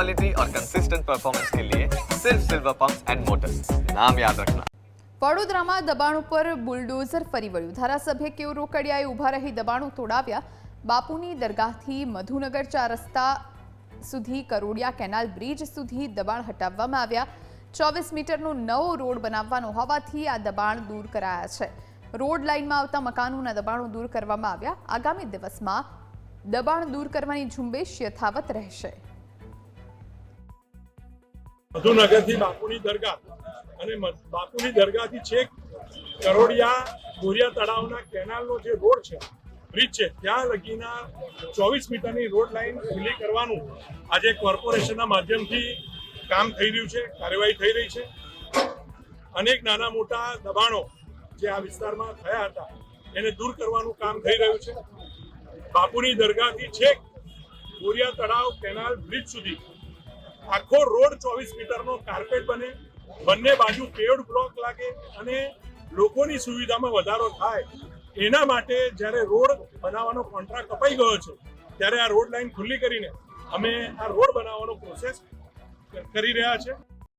Quality और consistent performance के लिए सिर्फ सिल्वर पंप्स एंड मोटर्स, नाम याद रखना। વડોદરામાં દબાણ ઉપર બુલડોઝર ફરી વળ્યું। ધારાસભ્ય કેવું રોકડિયાએ ઊભા રહી દબાણો તોડાવ્યા। બાપુની દરગાહથી મધુનગર 4 રસ્તા સુધી કરોડિયા કેનાલ બ્રિજ સુધી દબાણ હટાવવામાં આવ્યા। 24 મીટરનો નવો રોડ બનાવવાનો હોવાથી આ દબાણ દૂર કરાયા છે। રોડ લાઇનમાં આવતા મકાનોના દબાણો દૂર કરવામાં આવ્યા। આગામી દિવસમાં દબાણ દૂર કરવાની ઝુંબેશ યથાવત રહેશે। મધુનગરથી બાપુની દરગાહ અને બાપુની દરગાહથી છેક કરોડિયા બોરિયા તળાવના કેનાલનો જે રોડ છે, બ્રિજ છે, ત્યાં લગીના 24 મીટરની રોડ લાઇન ખુલ્લી કરવાનું આજે કોર્પોરેશનના માધ્યમથી કામ થઈ રહ્યું છે, કાર્યવાહી થઈ રહી છે। અનેક નાના મોટા દબાણો જે આ વિસ્તારમાં થયા હતા એને દૂર કરવાનું કામ થઈ રહ્યું છે। બાપુની દરગાહથી છેક બોરિયા તળાવ કેનાલ બ્રિજ સુધી આખો રોડ 24 મીટરનો કાર્પેટ બને, બંને બાજુ પેવડ બ્લોક લાગે અને લોકોની સુવિધામાં વધારો થાય। એના માટે જ્યારે રોડ બનાવવાનો કોન્ટ્રાક્ટ અપાઈ ગયો છે ત્યારે આ રોડ લાઇન ખુલ્લી કરીને અમે આ રોડ બનાવવાનો પ્રોસેસ કરી રહ્યા છે।